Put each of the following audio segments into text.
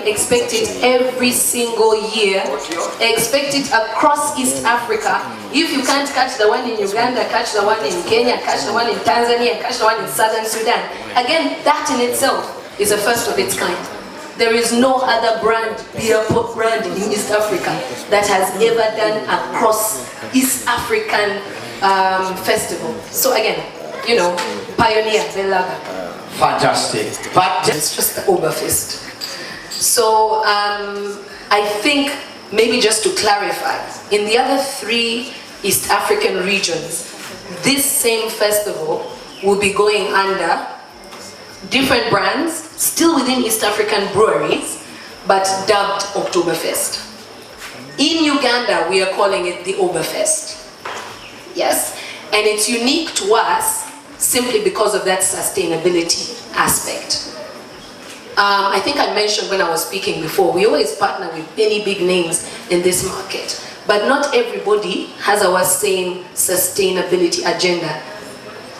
Expect it every single year. Expect it across East Africa. If you can't catch the one in Uganda, catch the one in Kenya, catch the one in Tanzania, catch the one in Southern Sudan. Again, that in itself is a first of its kind. There is no other brand, beer pop brand in East Africa that has ever done a cross East African festival. So again, you know, pioneer, Belaga. Fantastic. But it's just the Oberfest. So I think maybe just to clarify, in the other 3 East African regions, this same festival will be going under different brands, still within East African breweries, but dubbed Oktoberfest. In Uganda, we are calling it the Oberfest. Yes, and it's unique to us simply because of that sustainability aspect. I think I mentioned when I was speaking before, we always partner with any big names in this market, but not everybody has our same sustainability agenda.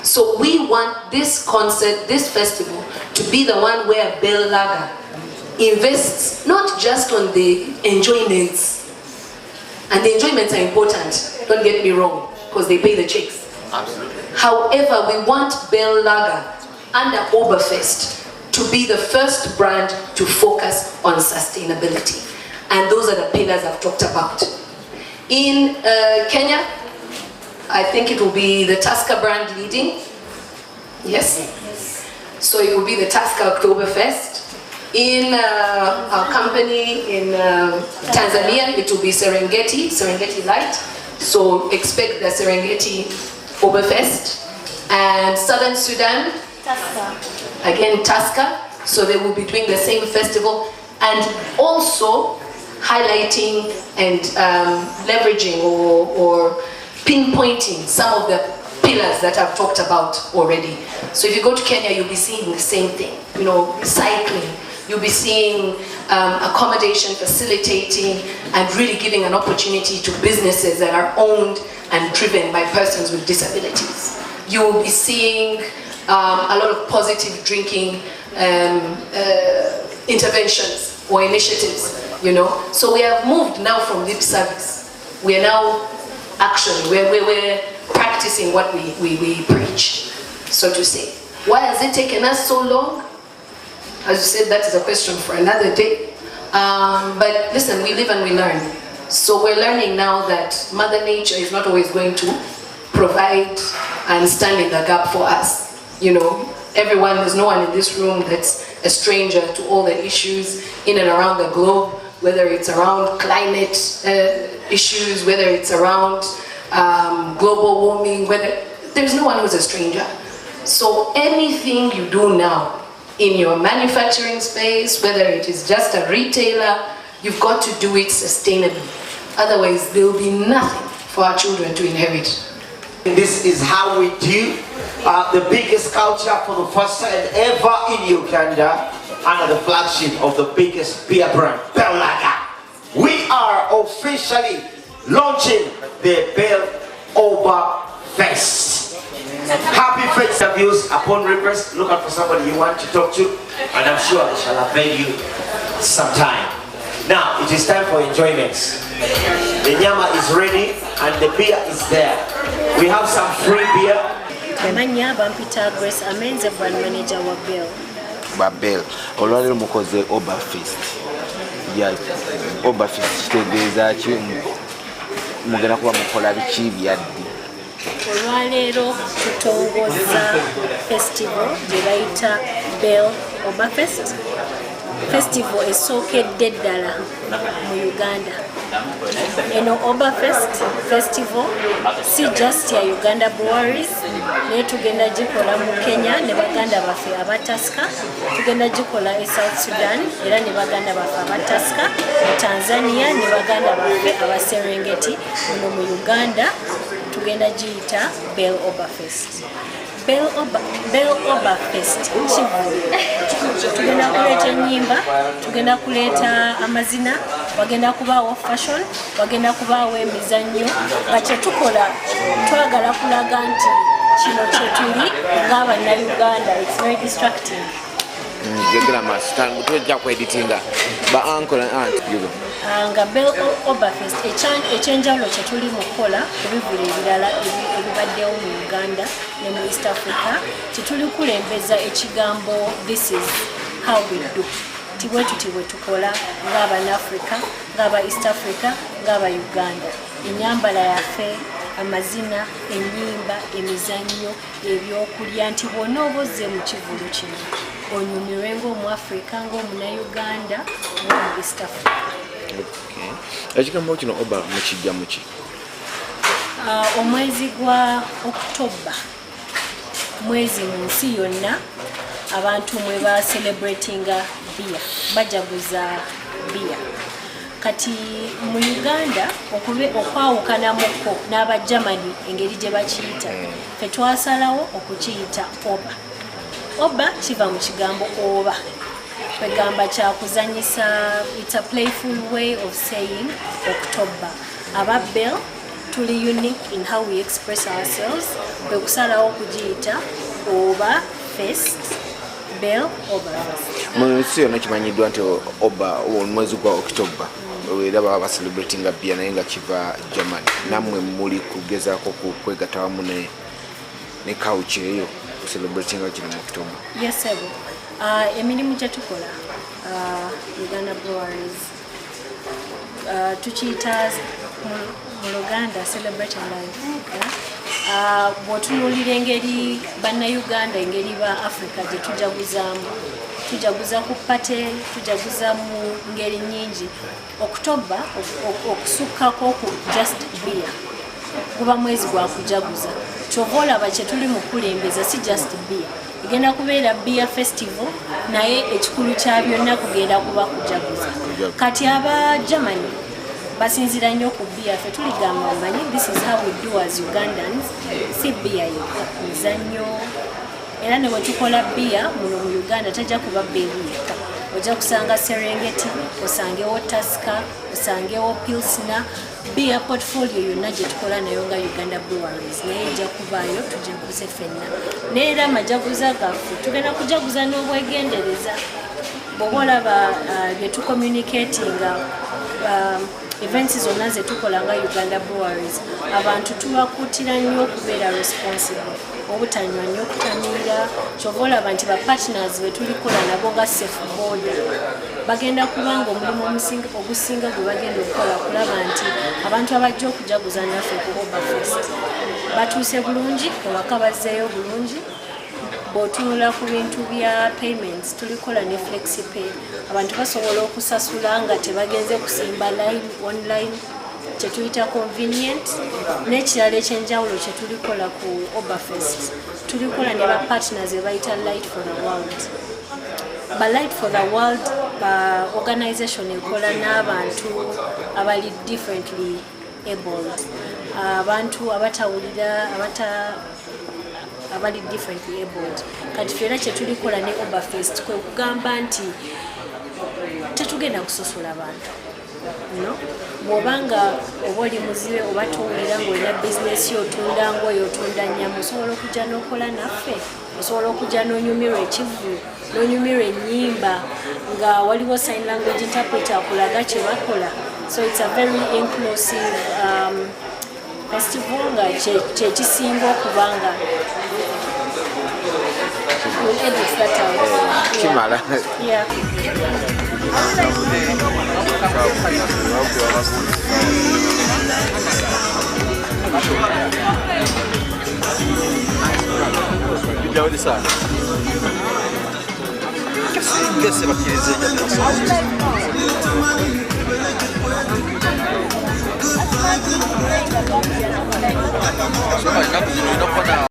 So we want this concert, this festival, to be the one where Bell Lager invests not just on the enjoyments, and the enjoyments are important, don't get me wrong, because they pay the checks. Absolutely. However, we want Bell Lager under Oberfest to be the first brand to focus on sustainability. And those are the pillars I've talked about. In Kenya, I think it will be the Tusker brand leading. Yes? So it will be the Tusker Oktoberfest. In our company in Tanzania, it will be Serengeti Light. So expect the Serengeti Oberfest. And Southern Sudan, again Tusker, so they will be doing the same festival and also highlighting and leveraging or pinpointing some of the pillars that I've talked about already. So if you go to Kenya, you'll be seeing the same thing, you know, recycling. You'll be seeing accommodation facilitating and really giving an opportunity to businesses that are owned and driven by persons with disabilities. You will be seeing a lot of positive drinking interventions or initiatives, you know. So we have moved now from lip service. We are now action. We're practicing what we preach, so to say. Why has it taken us so long? As you said, that is a question for another day. But listen, we live and we learn. So we're learning now that Mother Nature is not always going to provide and stand in the gap for us. You know, everyone, there's no one in this room that's a stranger to all the issues in and around the globe, whether it's around climate issues, whether it's around global warming, there's no one who's a stranger. So anything you do now in your manufacturing space, whether it is just a retailer, you've got to do it sustainably. Otherwise, there will be nothing for our children to inherit. This is how we do the biggest culture for the first time ever in Uganda under the flagship of the biggest beer brand, Bell Lager. We are officially launching the Bell Oberfest. Happy Fest interviews upon request. Look out for somebody you want to talk to, and I'm sure they shall avail you some time. Now, it is time for enjoyments. The nyama is ready. and the beer is there. We have some free beer. Amanya bampita Grace Amenze brand manager wa Bell. Babel olwalero mukoze Oberfest. Ya Oberfest kitegeeza ki mugenda kuba mukola biki byaddi. Olwalero tutongoza festival gye bayita Bell Oberfest. Festival esookedde ddala mu Uganda. Eno Oberfest festival si just ya Uganda breweries, naye tugenda gikola mu Kenya ne baganda baffe abataska, tugenda gikola e South Sudan era ne baganda baffe abataska, e Tanzania ne baganda baffe abaserengeti, muno mu Uganda tugenda giyita Bell Oberfest. Bell Oberfest tugenda kuleeta ennyimba, tugenda kuleeta amazina, wagenda kubaawo fashion, wagenda kubaawo emizannyo nga kyetukola twagala kulaga nti kino kyetuli ng'Abannayuganda. It's very distracting. Nga Bell Oberfest ekyenjawulo kye tuli mu kukola ebivulu ebirala ebibaddewo mu Uganda ne mu East Africa, tetuli kulembeza ekigambo this is how we do. Tibwe tuti bwe tukola ng'Abannafrika, ng'Aba East Africa, ng'Aba Uganda. Ennyambala yaffe, amazina, ennyimba, emizannyo, ebyokulya, nti bw'ona oba ozze mu kivulu kino onyumirwe ng'Omuafrika, ng'Omunnayuganda, ng'Omu East Africa. Ekigambo kino oba mukijja muki? Omwezi gwa October, mwezi mu nsi yonna abantu mwe ba celebratinga beer, bajaguza beer. Kati mu Uganda okwawukanamukko n'aba Germany engeri gye bakiyita, fe twasalawo okukiyita oba. Oba kiva mu kigambo oba, kwegamba kyakuzanyisa. It's a playful way of saying October. Aba Bell tuli unique in how we express ourselves, kwe kusalawo okugiyita oba fest, Bell Oberfest. Mu nsi yonna kimanyiddwa nti oba omwezi gwa October era baba baselebratinga bia naye nga kiva Germany. Nammwe muli kugezaako kwegatta wamu ne culture eyo celebratinga kino mu October? Yes, sir. Emirimu gye tukola Uganda breweries tukiyita mu Luganda celebrating life. Bw'otunuulira engeri Bannayuganda, engeri ba Africa gye tujaguzaamu, tujaguza ku pate, tujaguza mu ngeri nnyingi. October okusukkako ku just beer guba mwezi gwa kujaguza. Kyova olaba kye tuli mu kulembeza si just beer, igenda kubeera beer festival, naye ekikulu kya byonna kugenda kuba kujaguza. Kati aba Germany basinzira nnyo ku beer, fe tuligamba manyi this is how we do as Ugandans, si beer yokka, mizannyo. Era ne bwe tukola beer muno mu Uganda tajja kuba beeru yokka, ojja kusanga Serengeti, osangewo Tusker, osangewo Pilsner. Beer portfolio yonna gye tukola nayo nga Uganda breweries naye ejja kubaayo tujaguze ffenna. Neera amajaguza gaffe tugenda kujaguza n'obwegendereza. Bw'oba olaba bye tucommunicatinga events zonna ze tukola nga Uganda breweries, abantu tubakuutira nnyo okubeera responsible, obutanywa nnyo okutamiira. Kyova olaba nti ba partners be tulikola nabo nga safe border bagenda kubanga omulimu ogusinga gwe bagenda okukola kulaba nti abantu abajja okujaguza naffe ku Oberfest batuuse bulungi, ewaka bazzeeyo bulungi. Bw'otunula ku bintu bya payments tulikola ne flexipay, abantu basobola okusasula nga tebagenze kusimba line online, kye tuyita convenient. N'ekirala ekyenjawulo kye tulikola ku Oberfest, tulikola ne ba partners be bayita Light for the World. Ba Light for the World ba organization ekola n'abantu abali differently abled, abantu abatawulira, abali differently abled. Kati fera kye tulikola ne Oberfest kwe kugamba nti tetugenda kusosola abantu. Bw'obanga oba oli muzibe oba towulira ng'olina bizinesi yotunda ngoye, otunda nnyama, osobola okujja n'okola naffe, osobola okujja n'onyumirwa ekivulu, n'onyumirwa ennyimba nga waliwo sign language interpreter akulaga kye bakola. So it's a very inclusive festival nga kyekisinga okubanga we'll edit that out. Kimala. Yeah.